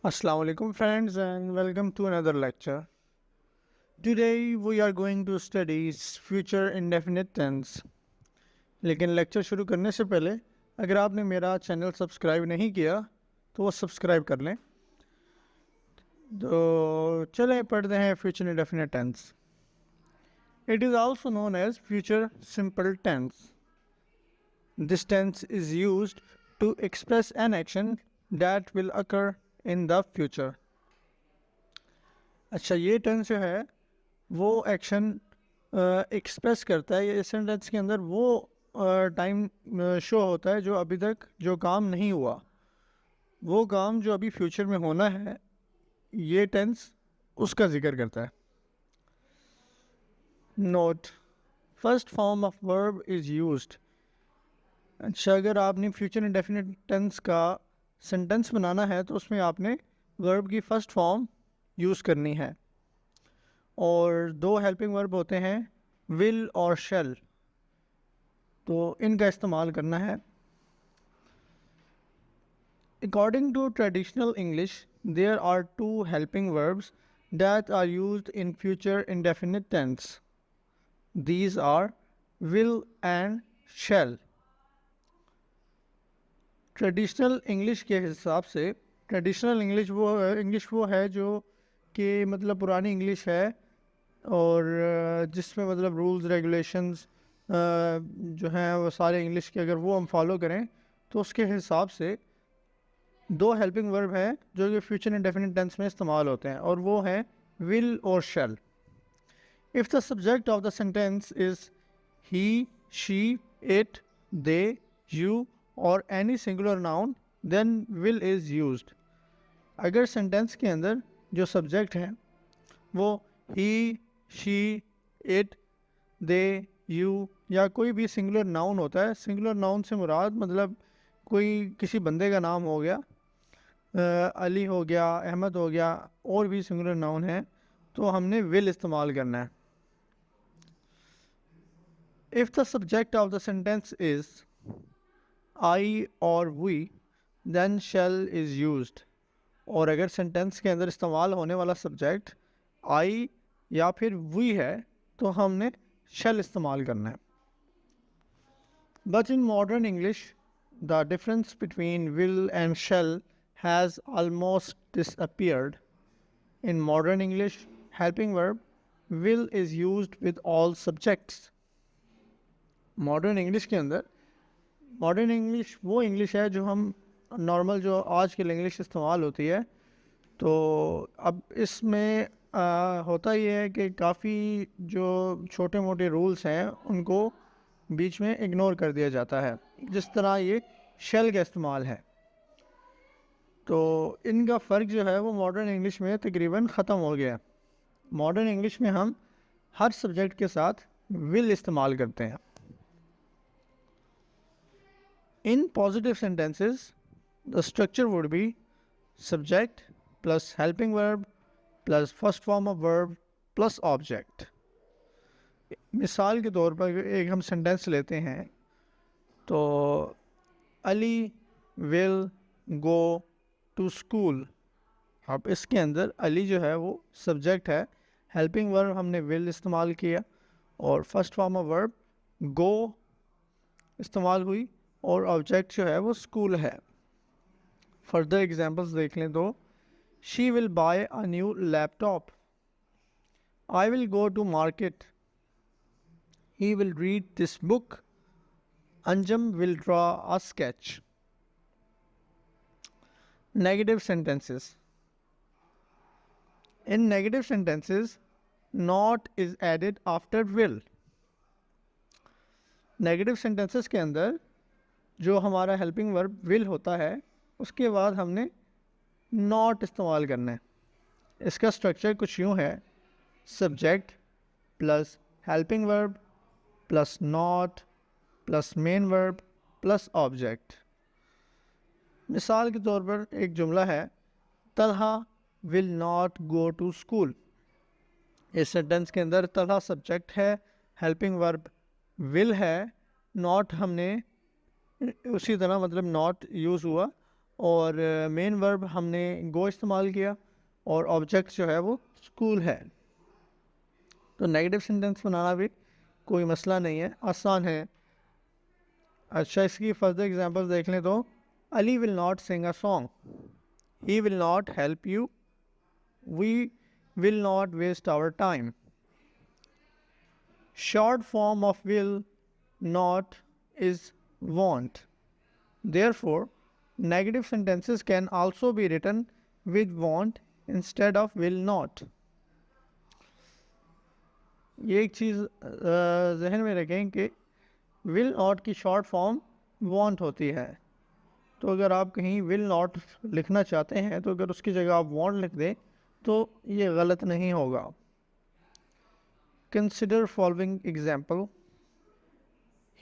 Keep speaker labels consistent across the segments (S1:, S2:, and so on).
S1: Assalamu alaikum friends and welcome to another lecture. Today we are going to study future indefinite tense. लेकिन lecture शुरू करने से पहले अगर आपने मेरा चैनल सब्सक्राइब नहीं किया तो वो सब्सक्राइब कर लें। तो चलें पढ़ते हैं future indefinite tense. It is also known as future simple tense. This tense is used to express an action that will occur in the future. अच्छा, ये टेंस जो है वो एक्शन एक्सप्रेस करता है. ये सेंटेंस के अंदर वो टाइम शो होता है जो अभी तक जो काम नहीं हुआ, वो काम जो अभी फ्यूचर में होना है, ये टेंस उसका जिक्र करता है. Note, first form of verb is used. अच्छा, अगर आपने फ्यूचर इंडेफिनिट टेंस का सेंटेंस बनाना है तो उसमें आपने वर्ब की फ़र्स्ट फॉर्म यूज़ करनी है. और दो हेल्पिंग वर्ब होते हैं, विल और शेल, तो इनका इस्तेमाल करना है. According to traditional English there are two helping verbs that are used in future indefinite tense. These are will and shall. Traditional English के हिसाब से, ट्रेडिशनल इंग्लिश वो है जो कि मतलब पुरानी इंग्लिश है और जिसमें मतलब रूल्स रेगुलेशंस जो हैं वो सारे इंग्लिश के अगर वो हम फॉलो करें तो उसके हिसाब से दो हेल्पिंग वर्ब हैं जो कि फ्यूचर इंडेफिनिट टेंस में इस्तेमाल होते हैं, और वो हैं विल और shall. If the subject of the sentence is he, she, it, they, you और any singular noun then will is used. अगर सेंटेंस के अंदर जो सब्जेक्ट है वो he, she, it, they, you या कोई भी सिंगुलर नाउन होता है, सिंगुलर नाउन से मुराद मतलब कोई किसी बंदे का नाम हो गया, अली हो गया, अहमद हो गया, और भी सिंगुलर नाउन है, तो हमने विल इस्तेमाल करना है. If the subject of the sentence is I और we then shall is used. और अगर सेंटेंस के अंदर इस्तेमाल होने वाला सब्जेक्ट आई या फिर वी है तो हमने शेल इस्तेमाल करना है. But in modern English the difference between will and shall has almost disappeared. In modern English, helping verb will is used with all subjects. Modern English के अंदर, मॉडर्न इंग्लिश वो इंग्लिश है जो हम नॉर्मल जो आज कल इंग्लिश इस्तेमाल होती है, तो अब इसमें होता ये है कि काफ़ी जो छोटे मोटे रूल्स हैं उनको बीच में इग्नोर कर दिया जाता है, जिस तरह ये शेल का इस्तेमाल है. तो इनका फ़र्क जो है वो मॉडर्न इंग्लिश में तकरीबन ख़त्म हो गया. मॉडर्न इंग्लिश में हम हर सब्जेक्ट के साथ विल इस्तेमाल करते हैं. In positive sentences the structure would be subject plus helping verb plus first form of verb plus object. मिसाल के तौर पर एक हम सेंटेंस लेते हैं, तो Ali will go to school. अब इसके अंदर अली जो है वो सब्जेक्ट है, हेल्पिंग वर्ब हमने विल इस्तेमाल किया और फर्स्ट फॉर्म ऑफ वर्ब गो इस्तेमाल हुई और ऑब्जेक्ट जो है वो स्कूल है. फर्दर एग्जांपल्स देख लें तो she will buy a new laptop, I will go to market, he will read this book, Anjum will draw a sketch. Negative sentences. In negative sentences, not is added after will. Negative sentences के अंदर जो हमारा helping verb will होता है उसके बाद हमने not इस्तेमाल करना है. इसका स्ट्रक्चर कुछ यूँ है, subject plus helping verb plus not plus main verb plus object. मिसाल के तौर पर एक जुमला है, Talha will not go to school. इस सेंटेंस के अंदर तलहा सब्जेक्ट है, हेल्पिंग वर्ब विल है, नॉट हमने उसी तरह मतलब नॉट यूज़ हुआ और मेन वर्ब हमने गो इस्तेमाल किया और ऑब्जेक्ट जो है वो स्कूल है। तो नेगेटिव सेंटेंस बनाना भी कोई मसला नहीं है, आसान है। अच्छा, इसकी फर्दर एग्जांपल देख लें तो Ali will not sing a song, he will not help you, we will not waste our time. Short form of will not is want. Therefore, negative sentences can also be written with want instead of will not. ये एक चीज़ जहन में रखें कि will not की short form want होती है। तो अगर आप कहीं will not लिखना चाहते हैं तो अगर उसकी जगह आप want लिख दें तो ये गलत नहीं होगा। Consider following example.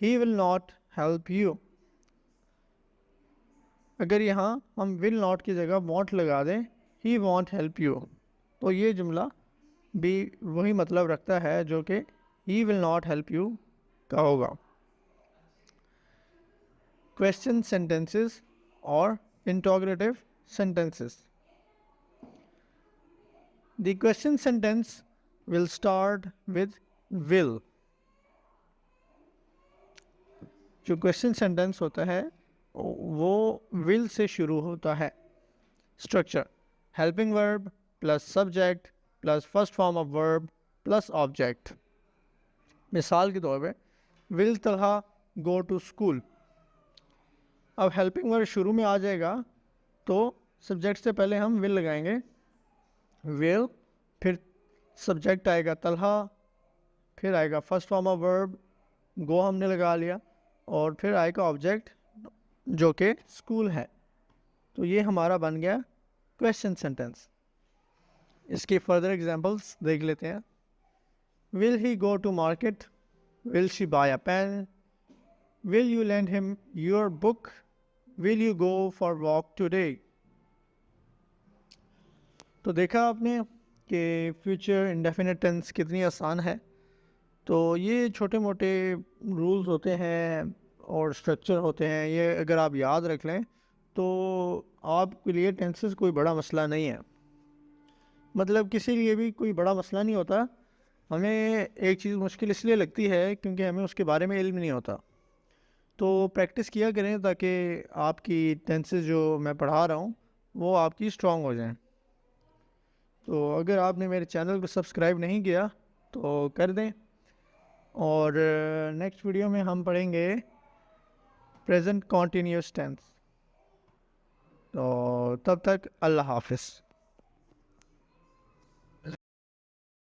S1: He will not help you. अगर यहाँ हम विल नॉट की जगह वॉन्ट लगा दें, ही वॉन्ट हेल्प यू, तो ये जुमला भी वही मतलब रखता है जो कि he will not help you का होगा। क्वेश्चन सेंटेंसेस और interrogative sentences. The question sentence will start with will. जो क्वेश्चन सेंटेंस होता है वो विल से शुरू होता है। Structure helping verb plus subject plus first form of verb plus object. मिसाल के तौर पे will Talha go to school. अब हेल्पिंग वर्ब शुरू में आ जाएगा तो सब्जेक्ट से पहले हम विल लगाएंगे, विल, फिर सब्जेक्ट आएगा तलहा, फिर आएगा फर्स्ट फॉर्म ऑफ वर्ब, गो हमने लगा लिया, और फिर आएगा ऑब्जेक्ट जो कि स्कूल है। तो ये हमारा बन गया क्वेश्चन सेंटेंस। इसके फर्दर एग्जांपल्स देख लेते हैं। Will he go to market, will she buy a pen, will you lend him your book, will you go for walk today. तो देखा आपने कि फ्यूचर इंडेफिनिट टेंस कितनी आसान है। तो ये छोटे मोटे रूल्स होते हैं और स्ट्रक्चर होते हैं, ये अगर आप याद रख लें तो आपके लिए टेंसेस कोई बड़ा मसला नहीं है। मतलब किसी लिए भी कोई बड़ा मसला नहीं होता। हमें एक चीज़ मुश्किल इसलिए लगती है क्योंकि हमें उसके बारे में इल्म नहीं होता। तो प्रैक्टिस किया करें ताकि आपकी टेंसेस जो मैं पढ़ा रहा हूँ वो आपकी स्ट्रॉन्ग हो जाएं। तो अगर आपने मेरे चैनल को सब्सक्राइब नहीं किया तो कर दें। और नेक्स्ट वीडियो में हम पढ़ेंगे प्रेजेंट कॉन्टीन्यूअस टेंस। तो तब तक अल्लाह हाफिज़।